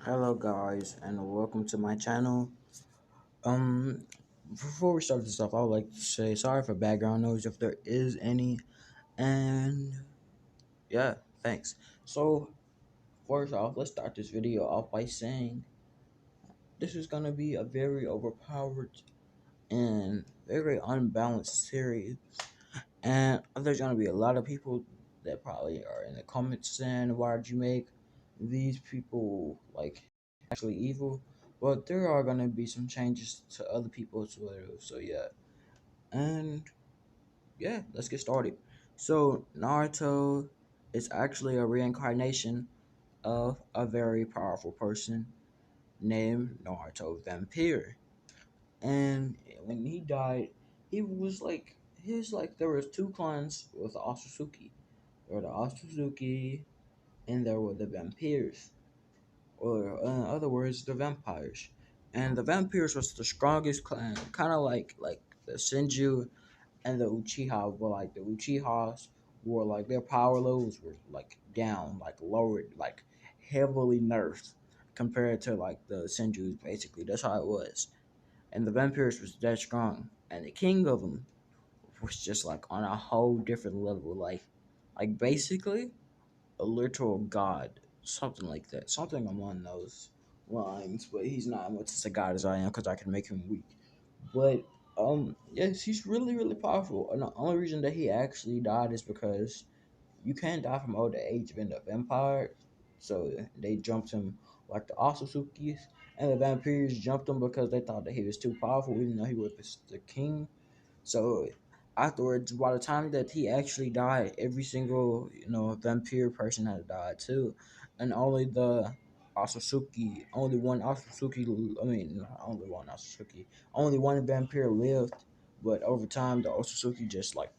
Hello guys and welcome to my channel. Um Before we start this off, I would like to say sorry for background noise if there is any, and yeah, thanks. So first off, let's start this video off by saying this is gonna be a very overpowered and very unbalanced series, and there's gonna be a lot of people that probably are in the comments saying, why'd you make these people like actually evil? But there are gonna be some changes to other people as well. So yeah. And yeah, let's get started. So Naruto is actually a reincarnation of a very powerful person named Naruto Vampire. And when he died, he was like there was two clans with the Otsutsuki. There were the Otsutsuki and there were the vampires, or in other words, the vampires. And the vampires was the strongest clan, kind of like the Senju and the Uchiha. But like the Uchihas were like their power levels were like down, like lowered, like heavily nerfed compared to like the Senjus. Basically, that's how it was. And the vampires was that strong, and the king of them was just like on a whole different level, like basically a literal god, something like that, something along those lines. But he's not as much as a god as I am, because I can make him weak. But yes, he's really powerful, and the only reason that he actually died is because you can't die from old age being a vampire. So they jumped him like the Osatsukis, and the vampires jumped him because they thought that he was too powerful, even though he was the king. So afterwards, by the time that he actually died, every single vampire person had died too, and only one Otsutsuki. I mean, not only one Otsutsuki, only one vampire lived. But over time, the Otsutsuki just like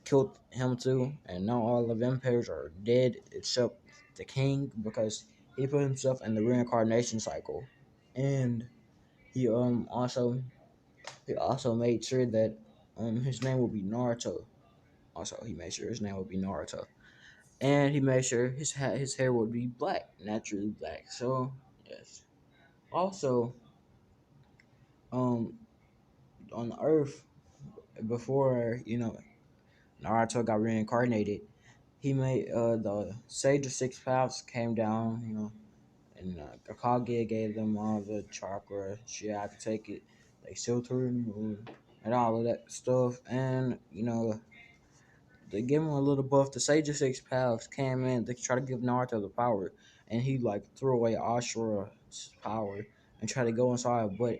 killed him too, and now all the vampires are dead except the king, because he put himself in the reincarnation cycle, and he also made sure that his name would be Naruto. Also, he made sure his name would be Naruto, and he made sure his hair would be black, naturally black. So yes. Also, um, on Earth, before Naruto got reincarnated, he made the Sage of Six Paths came down, and Akage gave them all the chakra. She had to take it. They sealed her in the moon and all of that stuff, and they give him a little buff. The Sage of Six Paths came in. They try to give Naruto the power, and he like threw away Ashura's power and tried to go inside. But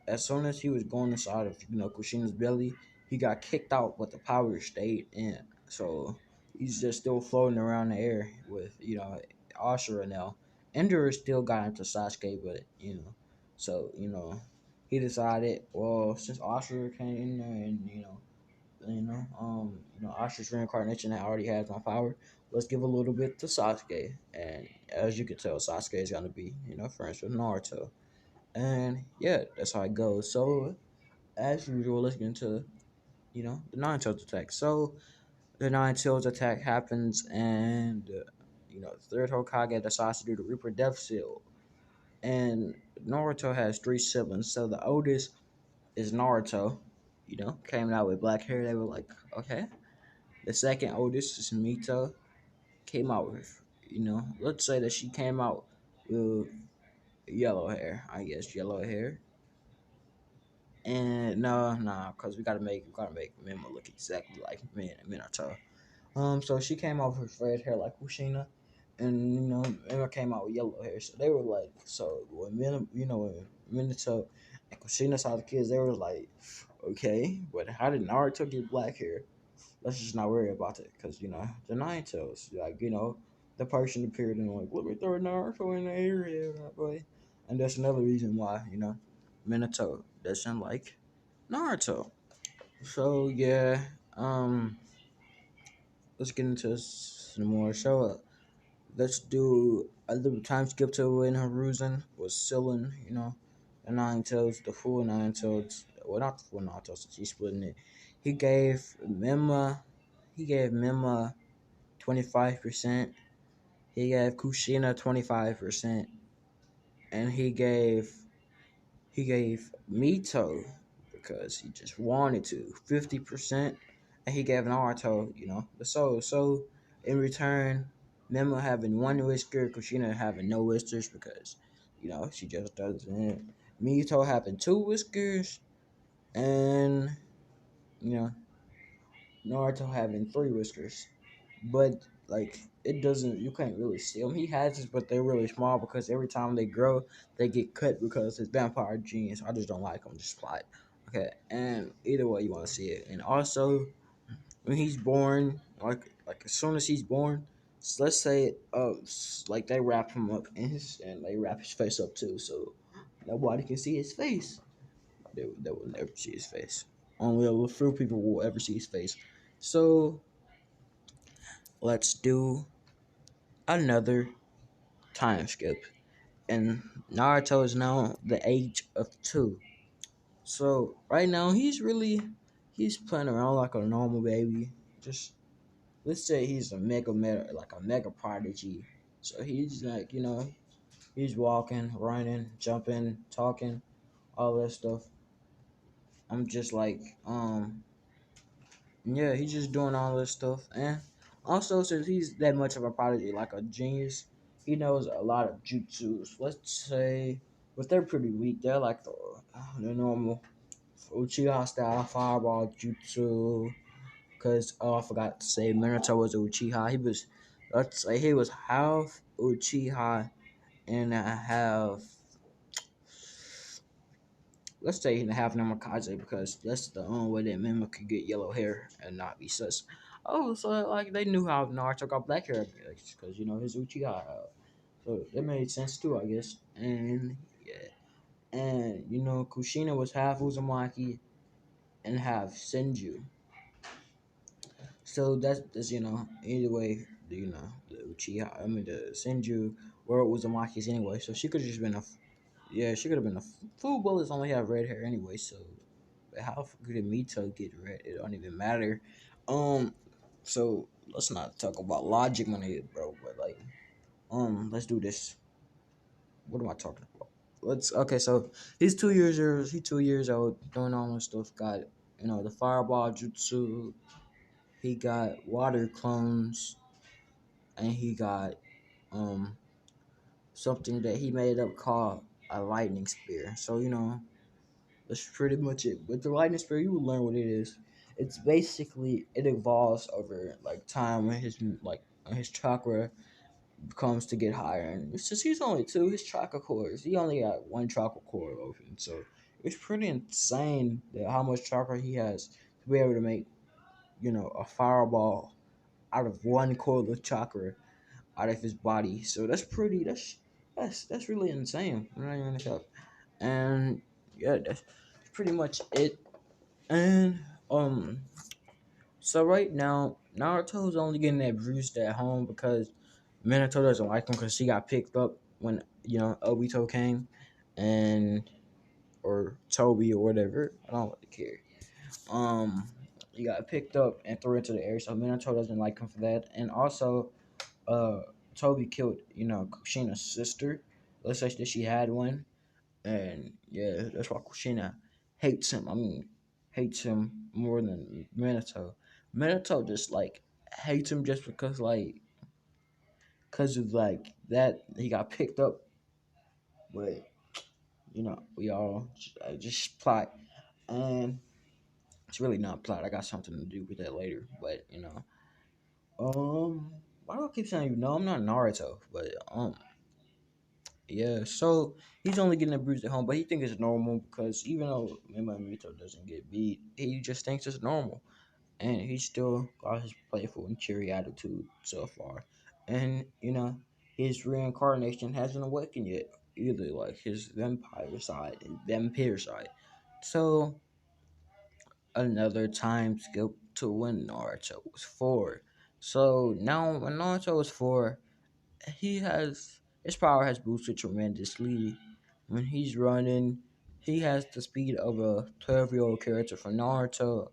as soon as he was going inside of Kushina's belly, he got kicked out, but the power stayed in. So he's just still floating around the air with Ashura now. Ender still got into Sasuke, but so he decided, well, since Ashura came in there, and Ashura's reincarnation that already has my power, let's give a little bit to Sasuke. And as you can tell, Sasuke is gonna be friends with Naruto. And yeah, that's how it goes. So as usual, let's get into the Nine Tails attack. So the Nine Tails attack happens, and third Hokage decides to do the Reaper Death Seal. And Naruto has three siblings. So the oldest is Naruto. Came out with black hair. They were like, okay. The second oldest is Mito. Came out with let's say that she came out with yellow hair. I guess yellow hair. And no, because we gotta make Mima look exactly like Minato. So she came out with red hair like Kushina, and Mima came out with yellow hair. So they were like, so when when Minato and Kushina saw the kids, they were like, okay, but how did Naruto get black hair? Let's just not worry about it, because the Nine Tails, like the person appeared and like, let me throw Naruto in the area, boy. And that's another reason why Minato doesn't like Naruto. So yeah, um, let's get into some more. So let's do a little time skip to when Hiruzen was selling, the Nine Tails, the full Nine Tails. Well, not the full Nine Tails. He's splitting it. He gave Mima, he gave Mima 25%. He gave Kushina 25%, and he gave Mito because he just wanted to 50%, and he gave Naruto, the soul. So in return, Memo having one whisker, Kushina having no whiskers because she just doesn't. Mito having two whiskers, and you know Naruto having three whiskers. But like it doesn't, you can't really see them. He has this, but they're really small because every time they grow, they get cut because his vampire genes. I just don't like them. Just plot. Okay, and either way you want to see it, and also when he's born, like as soon as he's born, let's say like they wrap him up and they wrap his face up too, so nobody can see his face. They will never see his face. Only a few people will ever see his face. So let's do another time skip. And Naruto is now the age of 2. So right now he's playing around like a normal baby. Just let's say he's like a mega prodigy. So he's like, he's walking, running, jumping, talking, all that stuff. I'm just like, yeah, he's just doing all this stuff. And also, since he's that much of a prodigy, like a genius, he knows a lot of jutsus. Let's say, but they're pretty weak. They're like the normal Uchiha style fireball jutsu. Because, oh, I forgot to say, Minato was a Uchiha. Let's say he was half Uchiha and half, let's say he half Namikaze because that's the only way that Mima could get yellow hair and not be sus. Oh, so like they knew how Naruto got black hair because his Uchiha. So that made sense too, I guess. And yeah, and Kushina was half Uzumaki and half Senju. So that's either way the Uchiha. I mean the Senju were Uzumaki's anyway. So she could have just been a yeah, she could have been a full bullets only have red hair anyway. So how good Mito get red? It don't even matter. Um, so let's not talk about logic when it, bro. But like, let's do this. What am I talking about? Let's okay. So he's 2 years old. He's 2 years old, doing all this stuff. Got the fireball jutsu. He got water clones, and he got um something that he made up called a lightning spear. So that's pretty much it. With the lightning spear, you will learn what it is. It's basically it evolves over like time when his chakra comes to get higher, and it's just he's only two. His chakra cores, he only got one chakra core open, so it's pretty insane that how much chakra he has to be able to make a fireball out of one core of chakra out of his body. So that's pretty. That's really insane. I'm not even gonna cap. And yeah, that's pretty much it. And so right now Naruto's only getting that bruised at home because Minato doesn't like him because she got picked up when Obito came, and or Toby or whatever. I don't really care. Um, he got picked up and threw into the air, so Minato doesn't like him for that. And also, uh, Toby killed Kushina's sister. Let's say that she had one, and yeah, that's why Kushina hates him. I mean, hates him more than Minato. Minato just like hates him just because of like that he got picked up. But we all just plot, and it's really not plot. I got something to do with that later. But why do I keep saying I'm not Naruto, but yeah, so he's only getting a bruise at home, but he thinks it's normal because even though Mito doesn't get beat, he just thinks it's normal, and he's still got his playful and cheery attitude so far, and his reincarnation hasn't awakened yet either, like his vampire side. So another time skip to when Naruto was 4. So now when Naruto was 4, he has his power has boosted tremendously. When he's running, he has the speed of a 12-year-old character from Naruto.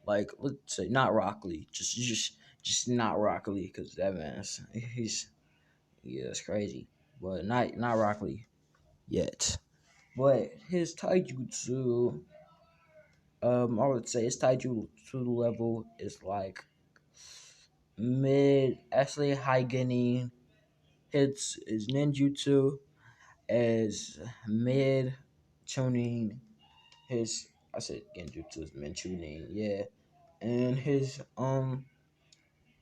Like let's say not Rock Lee, just not Rock Lee, because that man's he's yeah, it's crazy, but not Rock Lee. yet. But his taijutsu, I would say his taijutsu level is like mid, actually high getting. His ninjutsu is mid tuning. His I said genjutsu is mid tuning, yeah. And his no,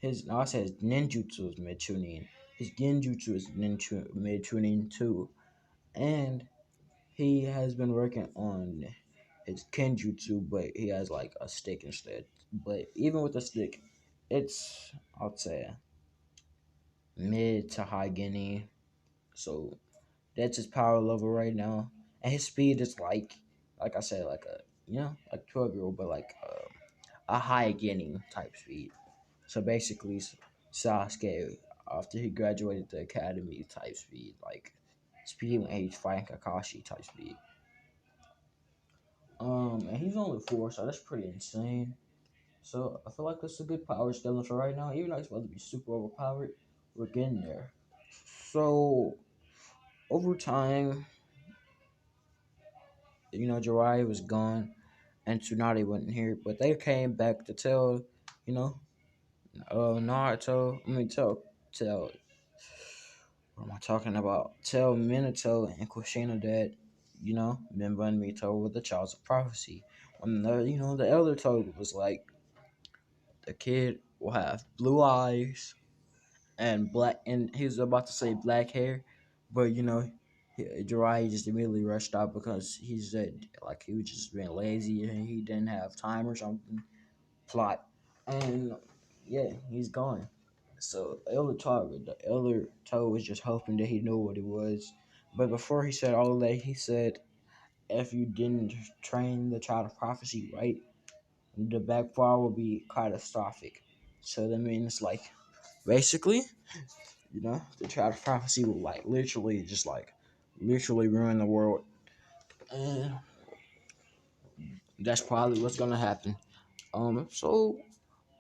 I said ninjutsu is mid tuning. His genjutsu is mid tuning too. And he has been working on his kenjutsu, but he has like a stick instead. But even with the stick, it's I'd say mid to high guinea. So that's his power level right now, and his speed is like I said, like a like 12-year-old, but like a high guinea type speed. So basically, Sasuke after he graduated the academy type speed, like speed when he's fighting Kakashi type speed. And he's only four, so that's pretty insane. So I feel like it's a good power scaling for right now. Even though he's about to be super overpowered, we're getting there. So over time, Jiraiya was gone and Tsunade wasn't here, but they came back to tell, you know, Naruto. I mean, tell. What am I talking about? Tell Minato and Kushina that, Minba and Mito were the childs of prophecy. When the elder told was like, the kid will have blue eyes and black, and he was about to say black hair, but Jiraiya just immediately rushed out because he said like he was just being lazy and he didn't have time or something. Plot, and yeah, he's gone. So the elder Toad was just hoping that he knew what it was, but before he said all of that, he said, "If you didn't train the child of prophecy right, the backfire will be catastrophic." So that means like basically, the child of prophecy will like literally ruin the world, and that's probably what's gonna happen. So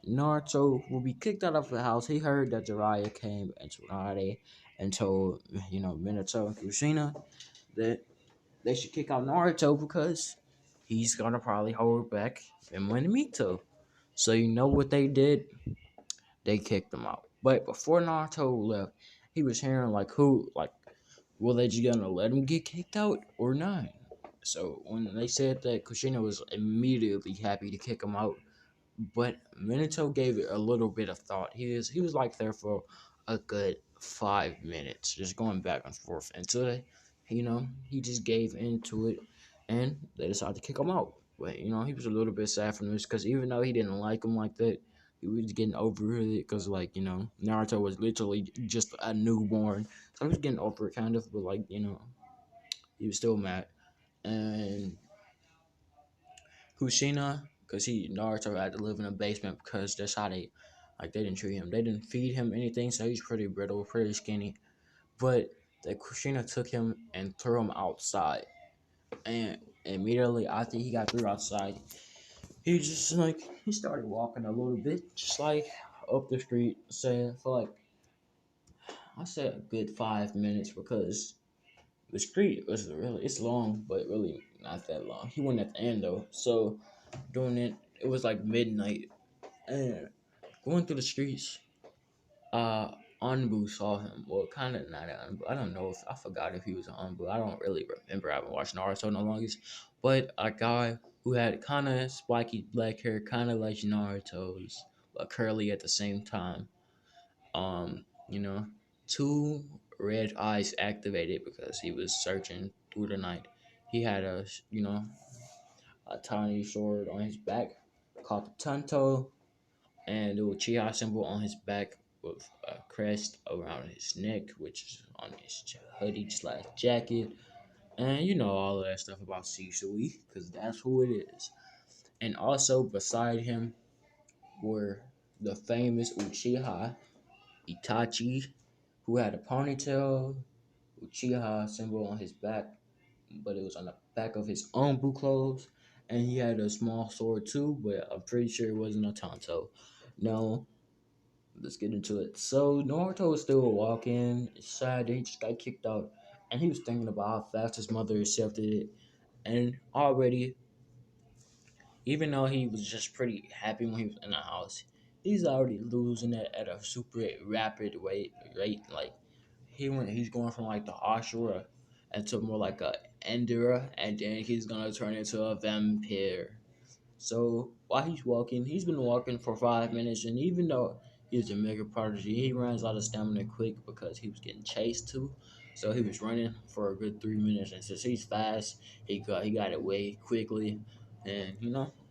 Naruto will be kicked out of the house. He heard that Jiraiya came and Tsunade and told, Minato and Kushina that they should kick out Naruto because he's gonna probably hold back and win Mito. So you know what they did? They kicked him out. But before Naruto left, he was hearing like who like will they just gonna let him get kicked out or not? So when they said that, Kushina was immediately happy to kick him out, but Minato gave it a little bit of thought. He was like there for a good 5 minutes, just going back and forth until he just gave into it, and they decided to kick him out. But he was a little bit sad for this because even though he didn't like him like that, he was getting over it because like Naruto was literally just a newborn, so he was getting over it kind of, but like he was still mad. And Kushina, because Naruto had to live in a basement because that's how they didn't treat him. They didn't feed him anything, so he's pretty brittle, pretty skinny. But the Kushina took him and threw him outside, and immediately after he got threw outside, he started walking a little bit, just like up the street, saying for like I said a good 5 minutes because the street was it's long, but really not that long. He went at the end though, so doing it was like midnight and going through the streets. uh Anbu saw him. Well, kind of not Anbu. I don't know if I forgot if he was an Anbu. I don't really remember. I haven't watched Naruto in the longest. But a guy who had kind of spiky black hair, kind of like Naruto's, but curly at the same time. You know, two red eyes activated because he was searching through the night. He had a tiny sword on his back called the Tanto, and the Uchiha symbol on his back with a crest around his neck, which is on his hoodie slash jacket, and all of that stuff about Shisui, because that's who it is. And also beside him were the famous Uchiha Itachi, who had a ponytail, Uchiha symbol on his back, but it was on the back of his own boot clothes, and he had a small sword too, but I'm pretty sure it wasn't a Tanto. No, let's get into it. So Naruto is still walking. It's sad that he just got kicked out, and he was thinking about how fast his mother accepted it, and already, even though he was just pretty happy when he was in the house, he's already losing it at a super rapid rate. Like he's going from like the Ashura into more like a Endera, and then he's gonna turn into a vampire. So while he's walking, he's been walking for 5 minutes, and even though he's a mega prodigy, he runs out of stamina quick because he was getting chased too. So he was running for a good 3 minutes, and since he's fast, he got away quickly, and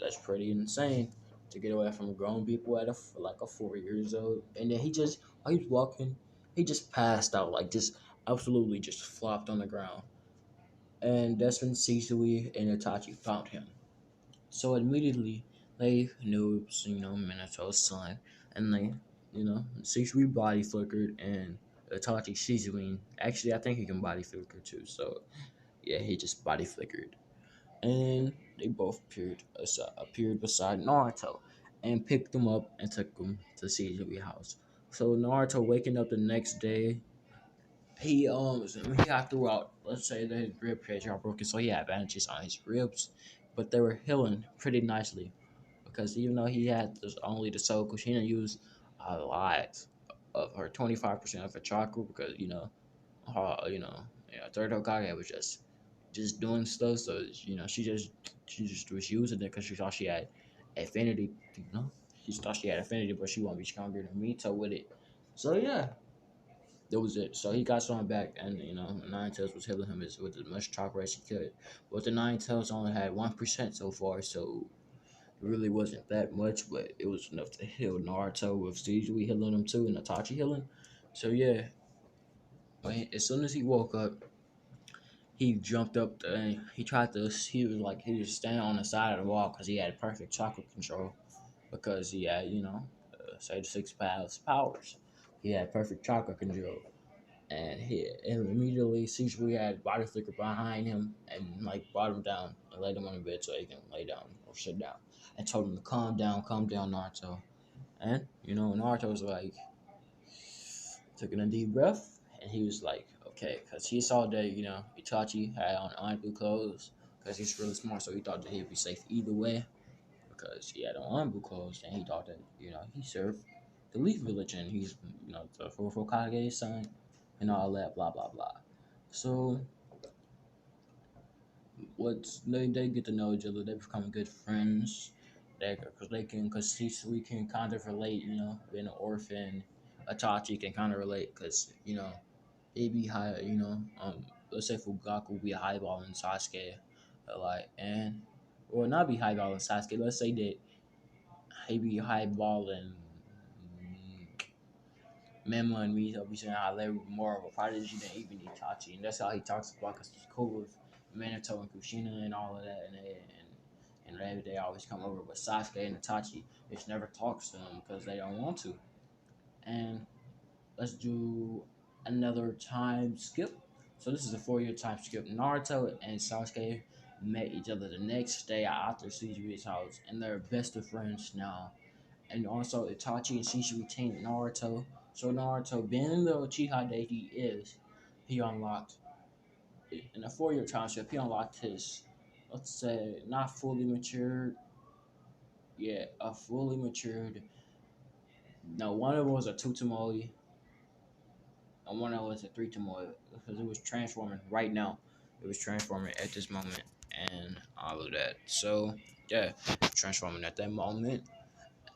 that's pretty insane to get away from grown people at like a 4 years old. And then while he was walking, he just passed out, like just absolutely just flopped on the ground, and that's when Sisui and Itachi found him. So immediately they knew it was, Minato's son, and Shisui body flickered, and Itachi Shizuin. Actually, I think he can body flicker too. So yeah, he just body flickered, and they both appeared beside Naruto, and picked him up and took him to Shizui's house. So Naruto waking up the next day, he got throughout. Let's say that his rib cage got broken, so he had bandages on his ribs, but they were healing pretty nicely because even though he had only the soul, Kushina used a lot of her 25% of her chakra because third Hokage was just doing stuff. So she just was using it because she thought she had affinity. You know, she thought she had affinity, but she won't be stronger than Mito with it. So yeah, that was it. So he got something back, and Nine Tails was healing him with as much chakra as he could. But the Nine Tails only had 1% so far, so it really wasn't that much, but it was enough to heal Naruto with Shisui healing him too, and Itachi healing. So yeah, as soon as he woke up, he jumped up and he tried to. He was standing on the side of the wall because he had perfect chakra control because he had say the six powers. He had perfect chakra control, and immediately Shisui had body flicker behind him and like brought him down and laid him on the bed so he can lay down or sit down, and told him to calm down, Naruto. And Naruto was like taking a deep breath, and he was like, okay, because he saw that Itachi had on Anbu clothes because he's really smart, so he thought that he'd be safe either way because he had on Anbu clothes, and he thought that he served the Leaf Village, and he's the fourth Hokage's son, and all that, blah blah blah. So what's they get to know each other, they become good friends. Because we can kind of relate, being an orphan. Itachi can kind of relate because he'd be high, let's say Fugaku would be a highball in Sasuke, like, and or not be highball in Sasuke. Let's say that he be highballing Mema and Mito be saying how they're more of a prodigy than even Itachi, and that's how he talks about because he's cool with Minato and Kushina and all of that, and they always come over. But Sasuke and Itachi just never talks to them because they don't want to. And let's do another time skip. So this is a 4 year time skip. Naruto and Sasuke met each other the next day after Suzuki's house, and they're best of friends now. And also Itachi and Shisui retained Naruto. So Naruto, being the Uchiha that he is, he unlocked in a 4 year time skip. He unlocked his, let's say, not fully matured. Yeah, a fully matured. No, one of them was a two Tomoe, and one of them was a three Tomoe because it was transforming right now. It was transforming at this moment and all of that. So yeah, transforming at that moment,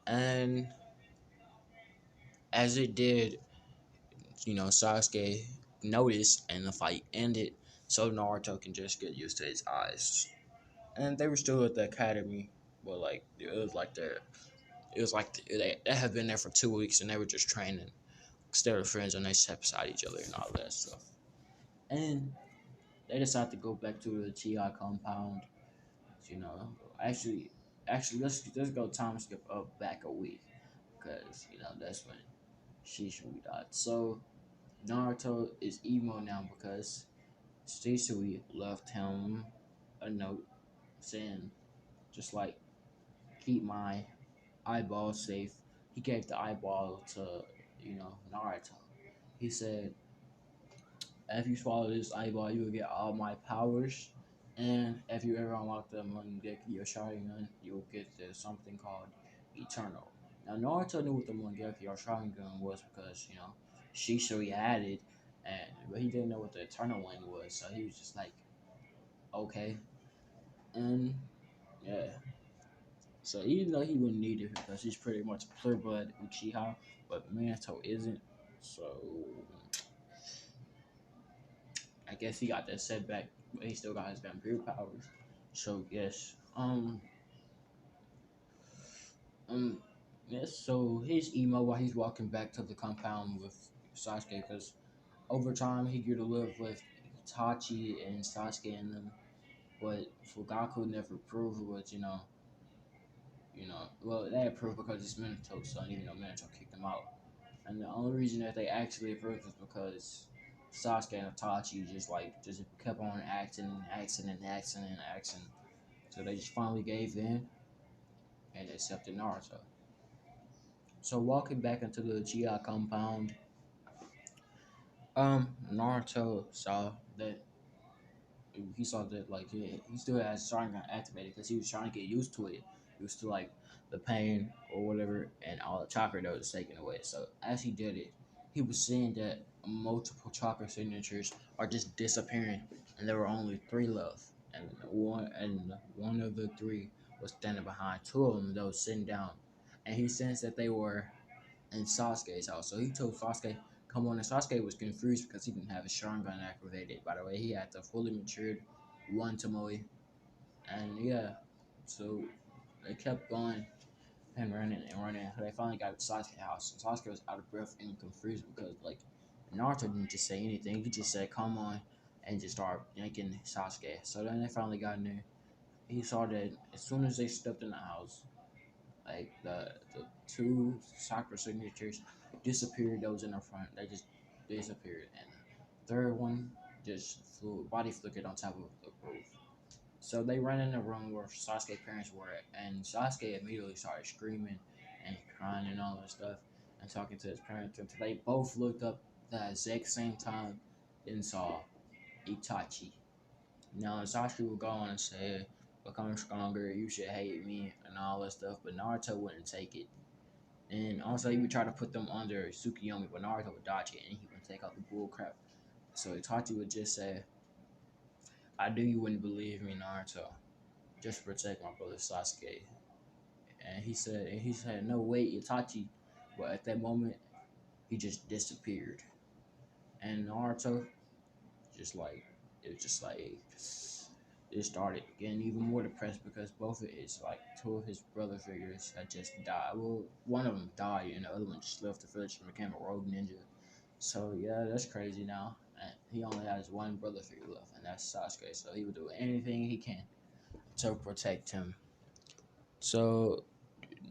and as it did, Sasuke noticed and the fight ended so Naruto can just get used to his eyes. And they were still at the academy, but like they had been there for 2 weeks and they were just training. They were friends and they sat beside each other and all that stuff. And they decided to go back to the TI compound. You know, actually, let's go time skip up back a week because that's when Shisui died. So Naruto is emo now because Shisui left him a note saying, just like, keep my eyeball safe. He gave the eyeball to, Naruto. He said, If you swallow this eyeball, you will get all my powers. And if you ever unlock the Mangeki or Sharingan, you will get something called Eternal. Now Naruto knew what the Mangeki or Sharingan was because Shisui had it, and but he didn't know what the Eternal one was. So he was just like, okay, and yeah. So even though he wouldn't need it because he's pretty much a pure blood Uchiha, but Minato isn't. So I guess he got that setback, but he still got his vampire powers. So yes, um, yes. So his emo while he's walking back to the compound with Sasuke, because over time he grew to live with Itachi and Sasuke and them, but Fugaku never proved it was well they approved because it's Minato's son, even though Minato kicked him out. And the only reason that they actually approved is because Sasuke and Itachi just kept on acting. So they just finally gave in and accepted Naruto. So walking back into the Uchiha compound, Naruto saw that he still has Sharingan activated because he was trying to get used to it, used to like the pain or whatever, and all the chakra that was taken away. So as he did it, he was seeing that multiple chakra signatures are just disappearing, and there were only three left, and one of the three was standing behind two of them that was sitting down, and he sensed that they were in Sasuke's house. So he told Sasuke, come on. And Sasuke was confused because he didn't have his Sharingan activated. By the way, he had the fully matured one Tomoe. And yeah, so they kept going and running and running. They finally got to Sasuke's house. And Sasuke was out of breath and confused because, like, Naruto didn't just say anything. He just said, come on, and just started yanking Sasuke. So then they finally got in there. He saw that as soon as they stepped in the house, like the two soccer signatures disappeared. Those in the front, they just disappeared, and the third one just body flickered on top of the roof. So they ran in the room where Sasuke's parents were at, and Sasuke immediately started screaming and crying and all that stuff, and talking to his parents. And they both looked up at the exact same time and saw Itachi. Now Sasuke would go on and say, "Become stronger. You should hate me," and all that stuff. But Naruto wouldn't take it. And also, he would try to put them under Tsukiyomi, but Naruto would dodge it, and he would take out the bull crap. So Itachi would just say, "I knew you wouldn't believe me, Naruto. Just protect my brother Sasuke." And he said, "No, wait, Itachi." But at that moment, he just disappeared. And Naruto, just like, it was just like, it started getting even more depressed because both of his, like, two of his brother figures had just died. Well, one of them died, and the other one just left the village and became a rogue ninja. So yeah, that's crazy now. And he only has one brother figure left, and that's Sasuke. So he would do anything he can to protect him. So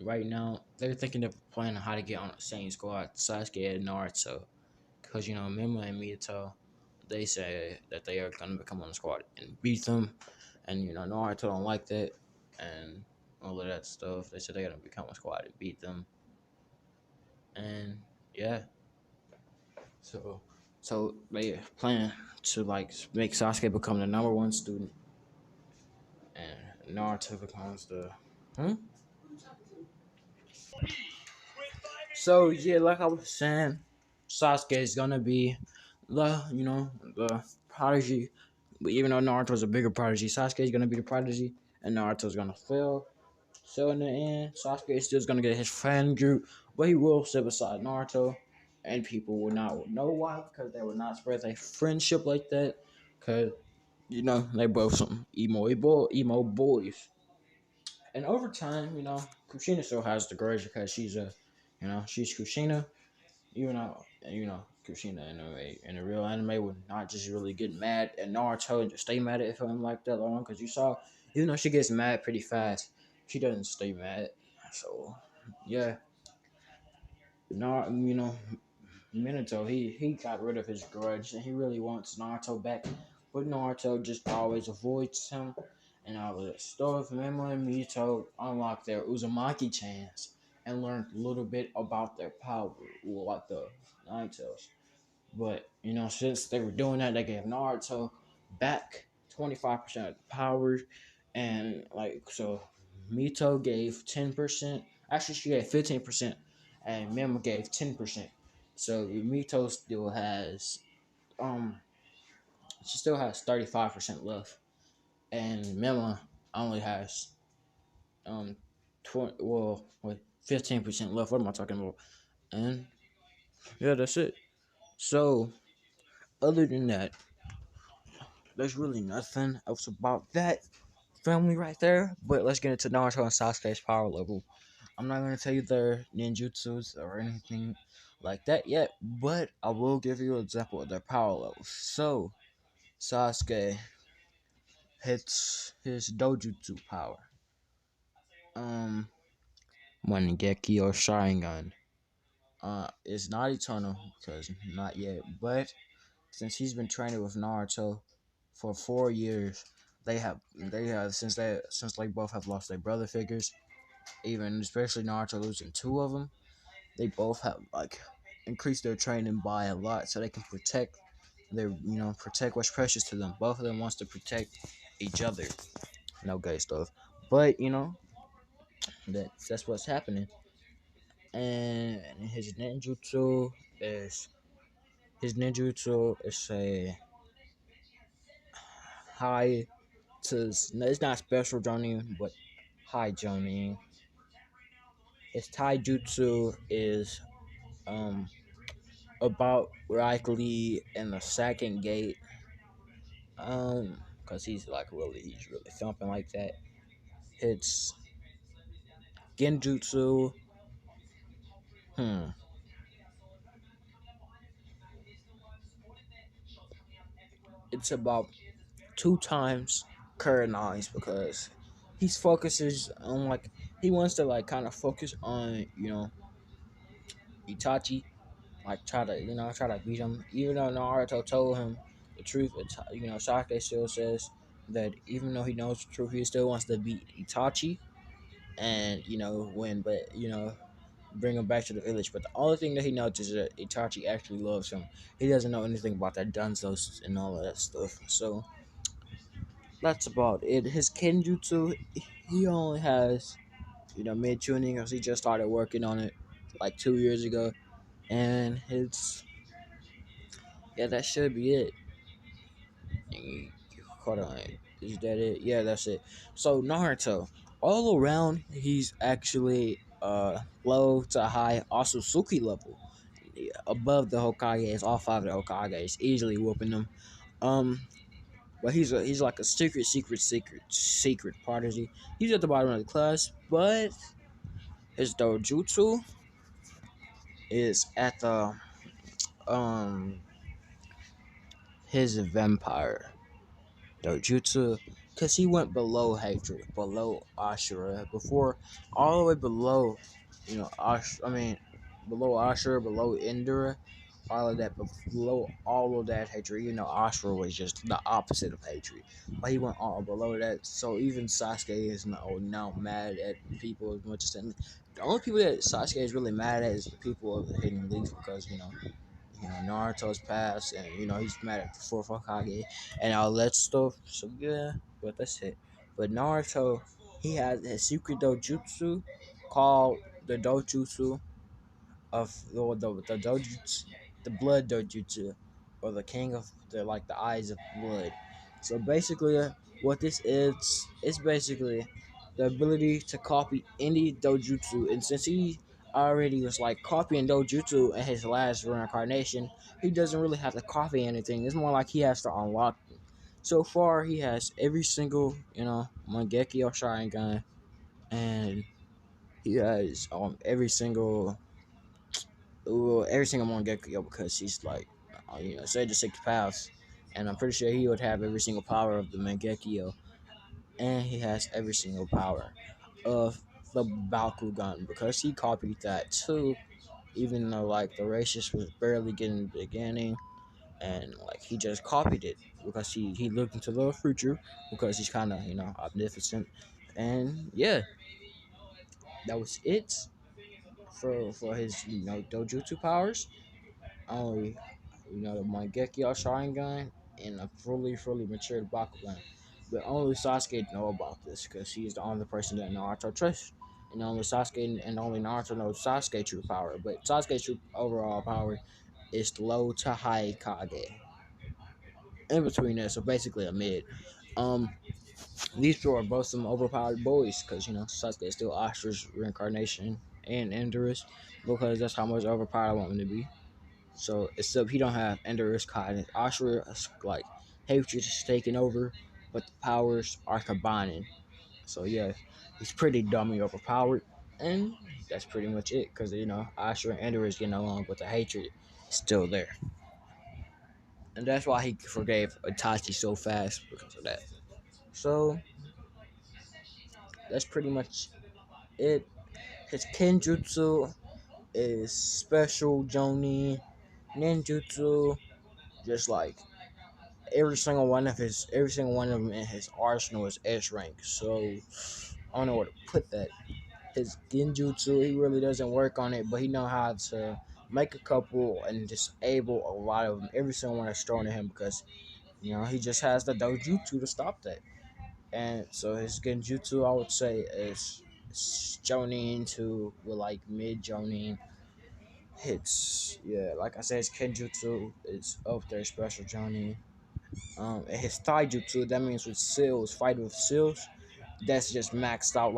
right now, they're thinking of planning how to get on the same squad, Sasuke and Naruto, because Mima and Mito, they say that they are gonna become on the squad and beat them, and Naruto don't like that, and all of that stuff. They said they're gonna become a squad and beat them, and yeah, so they plan to like make Sasuke become the number one student, and Naruto becomes the. Hmm? So yeah, like I was saying, Sasuke is gonna be the prodigy. But even though Naruto's a bigger prodigy, Sasuke is gonna be the prodigy, and Naruto's gonna fail. So in the end, Sasuke is still gonna get his friend group, but he will sit beside Naruto, and people will not know why because they will not spread their friendship like that, because they both some emo boys. And over time, Kushina still has the grudge because she's Kushina. Kushina in a real anime would not just really get mad at Naruto and just stay mad at him like that long. Because you saw, even though she gets mad pretty fast, she doesn't stay mad. So, yeah, Minato, he got rid of his grudge and he really wants Naruto back, but Naruto just always avoids him and all of that stuff. Memo and Mito unlocked their Uzumaki chains and learned a little bit about their power, like the Nine Tails. But since they were doing that, they gave Naruto back 25% of the powers, and like so, Mito gave 10%. Actually, she gave 15%, and Mema gave 10%. So Mito still has um she still has 35% left, and Mema only has 20 wait 15% left. What am I talking about? And yeah, that's it. So other than that, there's really nothing else about that family right there. But let's get into Naruto and Sasuke's power level. I'm not gonna tell you their ninjutsus or anything like that yet, but I will give you an example of their power levels. So Sasuke hits his dojutsu power. Um Manengeki or Sharingan. It's not eternal because not yet, but since he's been training with Naruto for 4 years, they have since they both have lost their brother figures, even especially Naruto losing two of them, they both have like increased their training by a lot so they can protect protect what's precious to them. Both of them wants to protect each other. No gay stuff. But that's what's happening. And is his ninjutsu is a high to it's not special journey but high journey. His taijutsu is um about likely in the second gate, because he's really thumping like that. His genjutsu, hmm, it's about two times current eyes because he's focuses on like he wants to like kind of focus on Itachi, like try to beat him. Even though Naruto told him the truth, Sasuke still says that even though he knows the truth, he still wants to beat Itachi and win. But bring him back to the village. But the only thing that he knows is that Itachi actually loves him. He doesn't know anything about that Dunzos and all of that stuff. So that's about it. His Kenjutsu, he only has mid tuning because he just started working on it like 2 years ago, and his yeah, that should be it. Hold on, is that it? Yeah, that's it. So Naruto, all around, he's actually low to high Otsutsuki level. Above the Hokage is all five of the Hokages, easily whooping them. Um, but he's like a secret prodigy. He's at the bottom of the class, but his dojutsu is at the um his vampire dojutsu, because he went below hatred, below Ashura, before all the way below, below Ashura, below Indra, all of that, below all of that hatred. Ashura was just the opposite of hatred, but he went all below that. So even Sasuke is now mad at people as much as the only people that Sasuke is really mad at is the people of the Hidden Leaf, because Naruto's past, and he's mad at the fourth Hokage and all that stuff. So yeah, but that's it. But Naruto, he has a secret dojutsu called the dojutsu of the dojutsu, the blood dojutsu, or the king of the eyes of blood. So basically, what this is basically the ability to copy any dojutsu. And since he already was like copying dojutsu in his last reincarnation, he doesn't really have to copy anything. It's more like he has to unlock them. So far, he has every single Mangeki or Sharingan, and he has every single Mangekyo, because she's like, say the six paths, and I'm pretty sure he would have every single power of the Mangekyo, and he has every single power of the Bakugan because he copied that too. Even though like the racist was barely getting the beginning, and like he just copied it because he looked into the future because he's kind of omnipotent, and yeah, that was it for his dojutsu powers. Only the Mangekyo Sharingan and a fully matured Bakugan. But only Sasuke know about this because he's the only person that Naruto trusts. And only Sasuke and only Naruto knows Sasuke true power. But Sasuke's true overall power is low to high Kage. In between that, so basically a mid. Um, these two are both some overpowered boys because Sasuke is still Ashura's reincarnation and Endurus because that's how much overpowered I want him to be. So except he don't have Endurus Kai. Ashura like hatred is taking over, but the powers are combining. So yeah, he's pretty dummy overpowered, and that's pretty much it. Because Ashura and Endurus getting along, but the hatred is still there, and that's why he forgave Itachi so fast because of that. So that's pretty much it. His Kenjutsu is special Jonin Ninjutsu, just like every single one of them in his arsenal is S rank. So I don't know where to put that. His genjutsu, he really doesn't work on it, but he know how to make a couple and disable a lot of them. Every single one that's thrown at him because he just has the dojutsu to stop that. And so his genjutsu, I would say, is Jonin to with like mid Jonin hits. Yeah, like I said, his kenjutsu is up there, special Jonin. And his taijutsu, that means with seals, fight with seals, that's just maxed out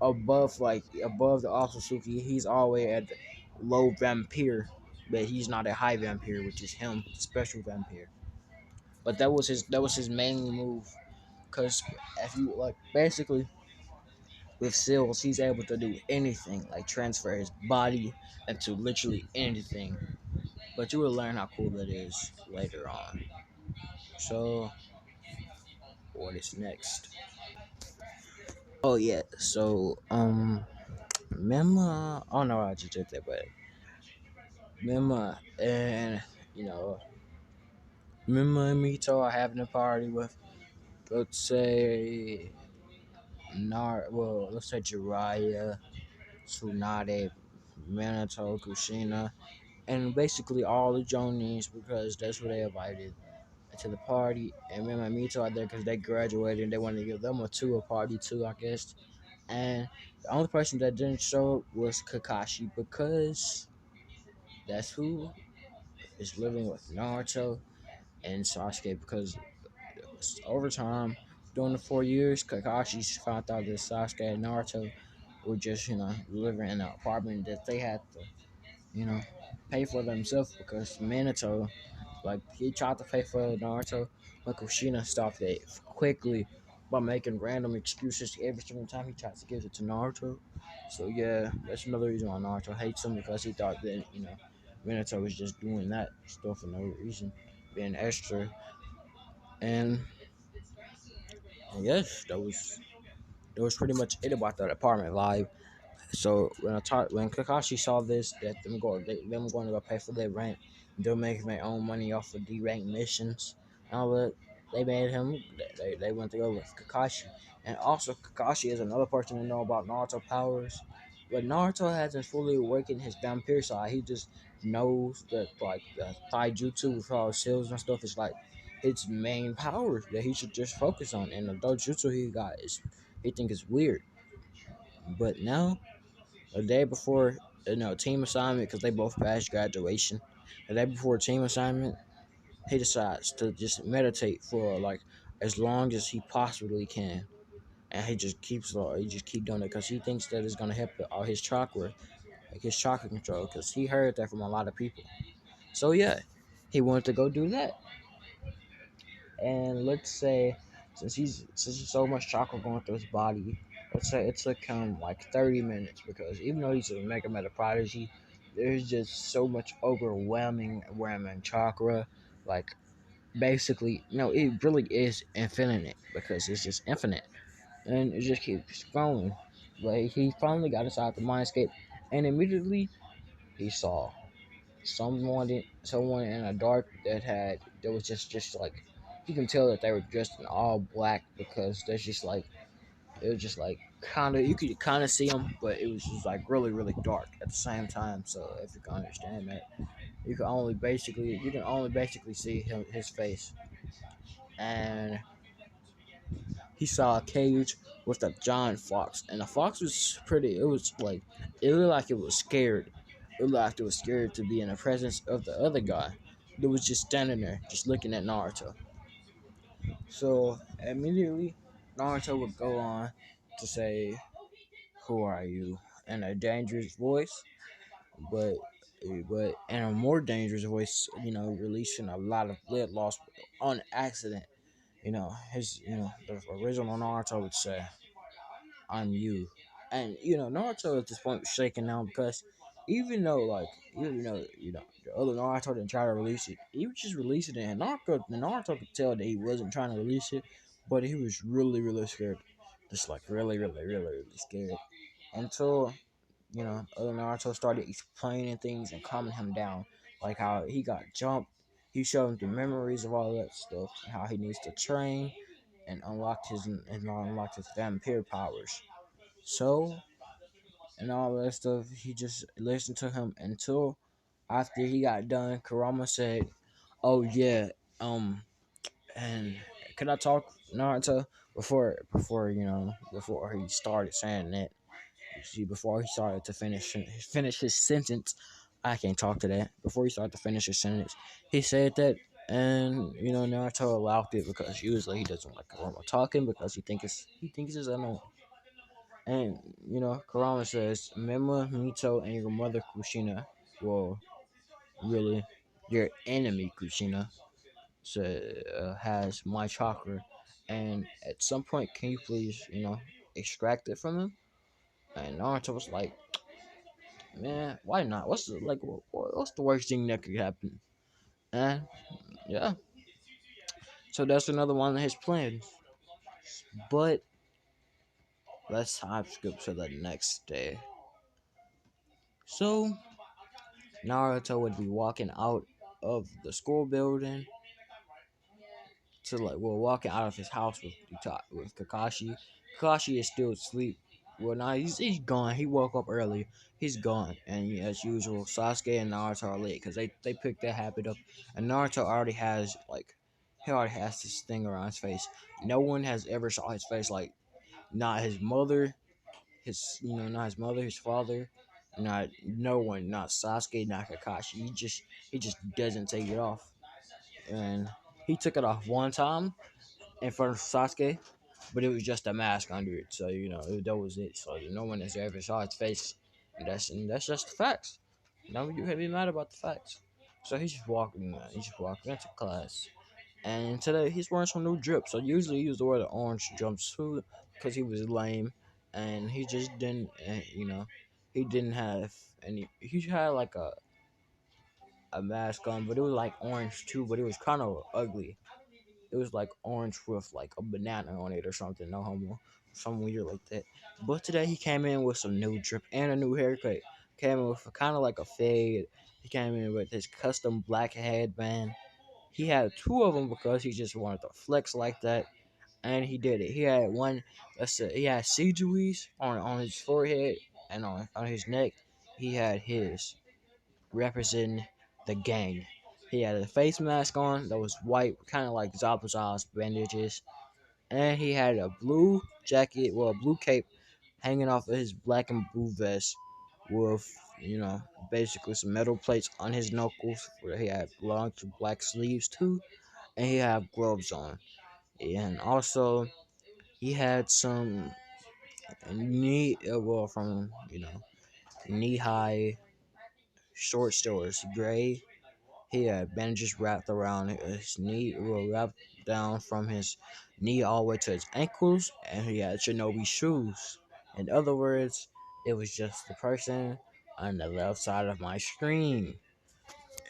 above the Otsutsuki. He's all the way at the low vampire, but he's not a high vampire, which is him, the special vampire. But that was his main move, cause if you like basically with seals, he's able to do anything, like transfer his body into literally anything. But you will learn how cool that is later on. So what is next? Oh yeah, so Mema, I don't know how to do that, but Mema and you know Mema and Mito are having a party with, let's say let's say Jiraiya, Tsunade, Minato, Kushina, and basically all the Jonins because that's what they invited to the party. And Mema and Mito are there because they graduated and they wanted to give them a party too, I guess. And the only person that didn't show up was Kakashi because that's who is living with Naruto and Sasuke because over time, during the 4 years, Kakashi found out that Sasuke and Naruto were just, living in an apartment that they had to, you know, pay for themselves because Minato, like, he tried to pay for Naruto, but Kushina stopped it quickly by making random excuses every single time he tries to give it to Naruto. So, yeah, that's another reason why Naruto hates him because he thought that, Minato was just doing that stuff for no reason, being extra. And yes, that was pretty much it about that apartment live. So when Kakashi saw this, that them going to go pay for their rent, they're making their own money off of D rank missions, and all that, they made him. They went to go with Kakashi, and also Kakashi is another person to know about Naruto powers, but Naruto hasn't fully awakened his vampire side. He just knows that like the taijutsu with all skills and stuff is like his main powers that he should just focus on, and the dojutsu he got is he think is weird, but now a day before team assignment because they both passed graduation. The day before team assignment, he decides to just meditate for like as long as he possibly can, and he just keep doing it because he thinks that it's gonna help all his chakra, like his chakra control, because he heard that from a lot of people. So yeah, he wanted to go do that, and let's say since he's so much chocolate going through his body, let's say it took him like 30 minutes because even though he's a mega meta prodigy, there's just so much overwhelming whelming chakra. Like basically, it really is infinite because it's just infinite and it just keeps going. Like he finally got inside the mindscape, and immediately he saw someone in a dark that was just like you can tell that they were dressed in all black because there's just like it was just like kind of you could see them, but it was just like really dark at the same time. So if you can understand that, You can only basically see his face, and he saw a cage with a giant fox, and the fox was pretty. It was like it looked like it was scared. It looked like it was scared to be in the presence of the other guy that was just standing there, just looking at Naruto. So immediately, Naruto would go on to say, "Who are you?" in a dangerous voice, but but in a more dangerous voice, releasing a lot of blood loss on accident. The original Naruto would say, "I'm you," and Naruto at this point was shaking now because even though the other Naruto didn't try to release it, he was just releasing it, and Naruto could tell that he wasn't trying to release it, but he was really really scared, just like really really really really scared until other Naruto started explaining things and calming him down, like how he got jumped. He showed him the memories of all that stuff, and how he needs to train and unlocked his vampire powers. So and all that stuff, he just listened to him until after he got done. Kurama said, "Oh yeah, and can I talk, Naruto?" Before he started saying that, see, before he started to finish his sentence, I can't talk to that. Before he started to finish his sentence, he said that, and Naruto allowed it because usually he doesn't like Kurama talking because he thinks it's annoying. And Kurama says, "Mema, Mito, and your mother Kushina, well, really, your enemy Kushina, has my chakra, and at some point, can you please, extract it from him?" And Naruto was like, "Man, why not? What's the worst thing that could happen?" And yeah, so that's another one of his plans. But let's time skip to the next day. So Naruto would be walking out of the school building walking out of his house with Kakashi. Kakashi is still asleep. Well, now he's gone. He woke up early. He's gone, and as usual, Sasuke and Naruto are late because they picked that habit up, and Naruto already has this thing around his face. No one has ever saw his face, like not his mother, not his mother, his father, not no one, not Sasuke, not Kakashi. He just doesn't take it off, and he took it off one time in front of Sasuke, but it was just a mask under it. So that was it. So no one has ever saw his face, and that's just the facts. Now you can't be mad about the facts. So he's just walking. He's just walking into class, and today he's wearing some new drip. So usually he used to wear the orange jumpsuit because he was lame, and he just didn't. He didn't have any. He had like a mask on, but it was like orange too, but it was kind of ugly. It was like orange with like a banana on it or something. No homo, something weird like that. But today he came in with some new drip and a new haircut. Came in with kind of like a fade. He came in with his custom black headband. He had two of them because he just wanted to flex like that, and he did it. He had one. He had Sijui's on his forehead and on his neck. He had his representing the gang. He had a face mask on that was white, kind of like Zabuza's bandages, and he had a blue jacket, well, a blue cape hanging off of his black and blue vest with, basically some metal plates on his knuckles where he had long black sleeves too, and he had gloves on. And also, he had some from, knee high short stores, gray. He had bandages wrapped around his knee, wrapped down from his knee all the way to his ankles, and he had shinobi shoes. In other words, it was just the person on the left side of my screen.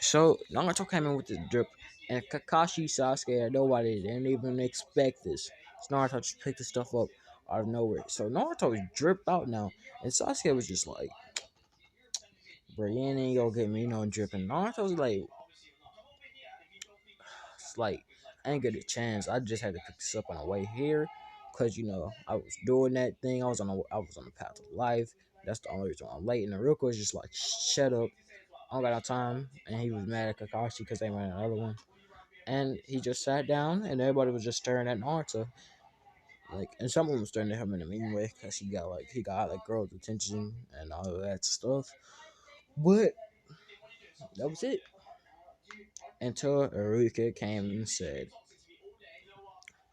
So Naruto came in with this drip, and Kakashi, Sasuke, and nobody didn't even expect this. So Naruto just picked the stuff up out of nowhere. So Naruto was dripped out now, and Sasuke was just like, "Bro, you ain't gonna get me no dripping." Naruto was like, it's like I ain't get a chance. I just had to pick this up on the way here, cause I was doing that thing. I was on the path of life. That's the only reason I'm late. And the real is just like, shut up. I don't got no time, and he was mad at Kakashi because they ran another one, and he just sat down, and everybody was just staring at Naruto, like, and some of them was staring at him in a mean way because he got like girls' attention and all of that stuff, but that was it until Eureka came and said,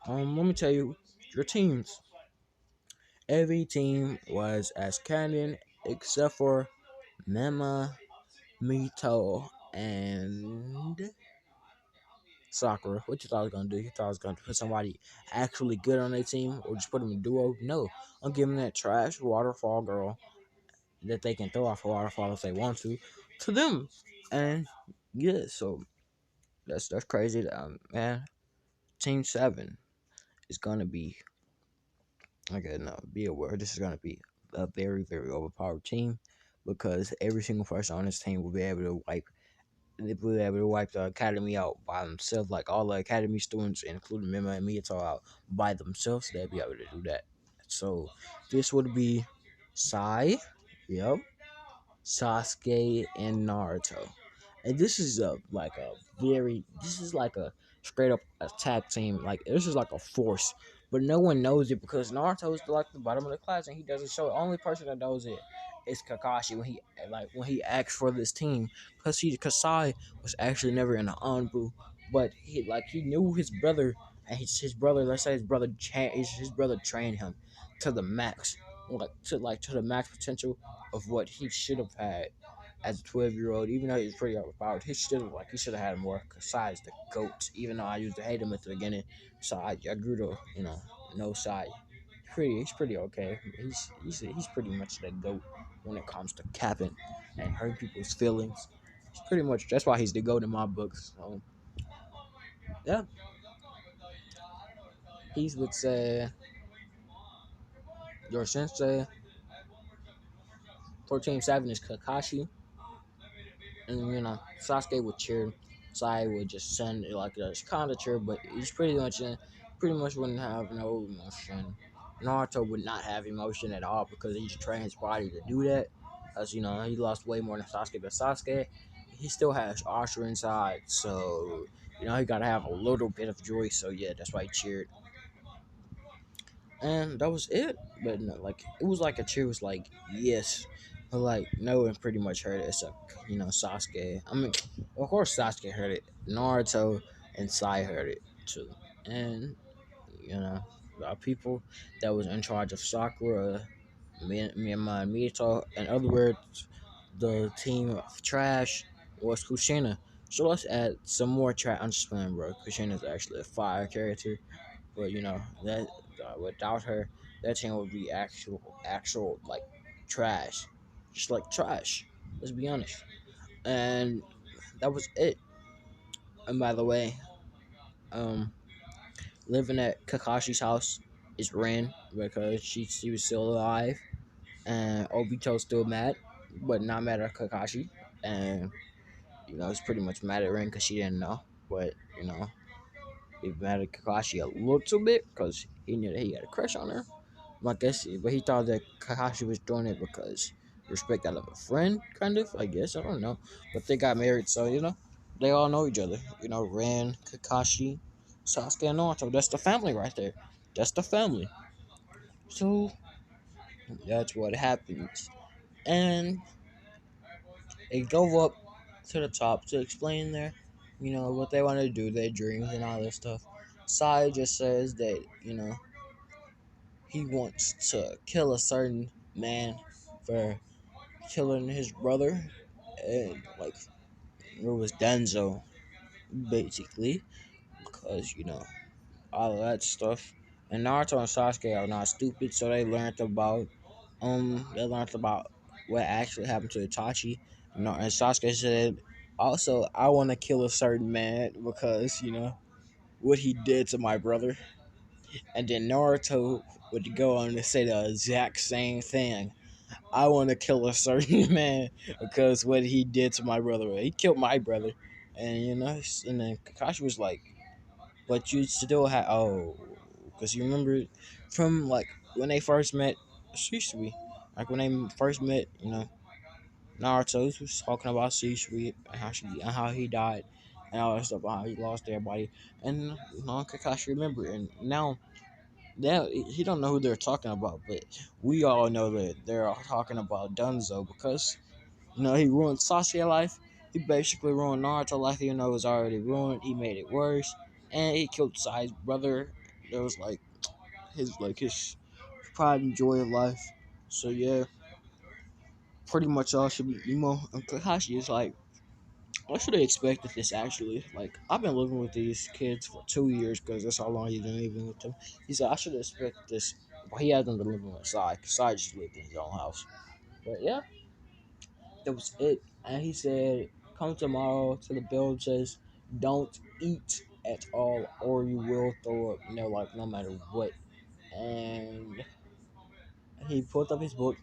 let me tell you, your teams. Every team was as canon except for Mema, Mito, and Sakura. What you thought I was gonna do? You thought I was gonna put somebody actually good on their team or just put them in duo? No. I'm giving that trash waterfall girl that they can throw off a waterfall if they want to them. And yeah, so that's crazy. Man, Team 7 is gonna be okay, no, be aware this is gonna be a very, very overpowered team because every single person on this team will be able to wipe they will be able to wipe the academy out by themselves, like all the academy students, including Mima and Miyato, out by themselves. They'll be able to do that. So this would be Sai, yep, Sasuke, and Naruto. And this is this is like a straight up attack team. Like this is like a force, but no one knows it because Naruto is like the bottom of the class and he doesn't show it. Only person that knows it is Kakashi when he asked for this team because Kasai was actually never in the Anbu, but he knew his brother and his brother. Let's say his brother trained him to the max, to the max potential of what he should have had as a 12-year-old. Even though he's pretty overpowered, he should have had more. Besides the goat, even though I used to hate him at the beginning, so I grew to no side. He's pretty okay. He's pretty much the goat when it comes to capping and hurting people's feelings. He's pretty much that's why he's the goat in my books. So yeah, he would say your sensei for Team 7 is Kakashi, and Sasuke would cheer. Sai would just send it like a kind of cheer, but he's pretty much wouldn't have no emotion. Naruto would not have emotion at all because he just trained his body to do that. As he lost way more than Sasuke, but Sasuke, he still has Asher inside, so he gotta have a little bit of joy. So yeah, that's why he cheered, and that was it. But no, like it was like a cheer was like yes, but like no one pretty much heard it except Sasuke. I mean, of course Sasuke heard it. Naruto and Sai heard it too, and the people that was in charge of Sakura, Myanmar, and Mito. In other words, the team of trash was Kushina. So let's add some more trash. I'm just playing, bro. Kushina's actually a fire character, but that without her, that team would be actual like trash, just like trash. Let's be honest. And that was it. And by the way, um, living at Kakashi's house is Rin because she was still alive, and Obito's still mad, but not mad at Kakashi, and it's pretty much mad at Rin because she didn't know, but he mad at Kakashi a little bit because he knew that he had a crush on her. I guess, but he thought that Kakashi was doing it because respect out of a friend, kind of. I guess I don't know, but they got married, so they all know each other. Ren, Kakashi, Sasuke, and Naruto. That's the family right there. That's the family. So that's what happens, and it go up to the top to explain what they want to do, their dreams and all this stuff. Sai just says that he wants to kill a certain man for killing his brother, and like it was Denzo, basically, because all of that stuff. And Naruto and Sasuke are not stupid, so they learned about what actually happened to Itachi. And Sasuke said, also, I want to kill a certain man because what he did to my brother. And then Naruto would go on to say the exact same thing. I want to kill a certain man because what he did to my brother. He killed my brother, and and then Kakashi was like, "But you still have because you remember from like when they first met, Shisui, like when they first met, Naruto was talking about C-Suite and how he died and all that stuff, how he lost everybody, and Kakashi remembered, and now he don't know who they're talking about, but we all know that they're all talking about Dunzo because he ruined Sasuke's life. He basically ruined Naruto's life, even though it was already ruined. He made it worse, and he killed Sai's brother. That was his pride and joy of life. So yeah, pretty much all should be emo. And Kakashi is like, I should have expected this actually. Like, I've been living with these kids for 2 years because that's how long he's been living with them. He said, I should have expected this. But he hasn't been living with Sai. Sai just lived in his own house. But yeah, that was it. And he said, come tomorrow to the build. Says, don't eat at all or you will throw up. Like, no matter what. And he pulled up his book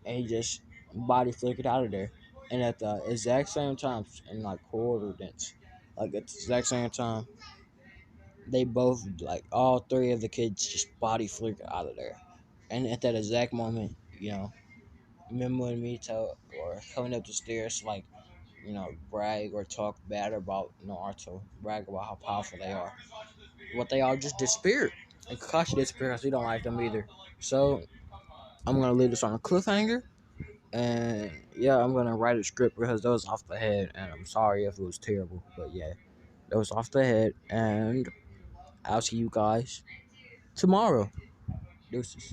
and he just body flickered out of there. And at the exact same time, in like coordinates, like at the exact same time, they both, like all three of the kids, just body flickered out of there. And at that exact moment, Mimo and Mito were coming up the stairs, like, brag or talk bad about Naruto, brag about how powerful they are. But they all just disappeared. And Kakashi disappeared because he don't like them either. So I'm gonna leave this on a cliffhanger. And yeah, I'm gonna write a script because that was off the head, and I'm sorry if it was terrible, but yeah, that was off the head. And I'll see you guys tomorrow. Deuces.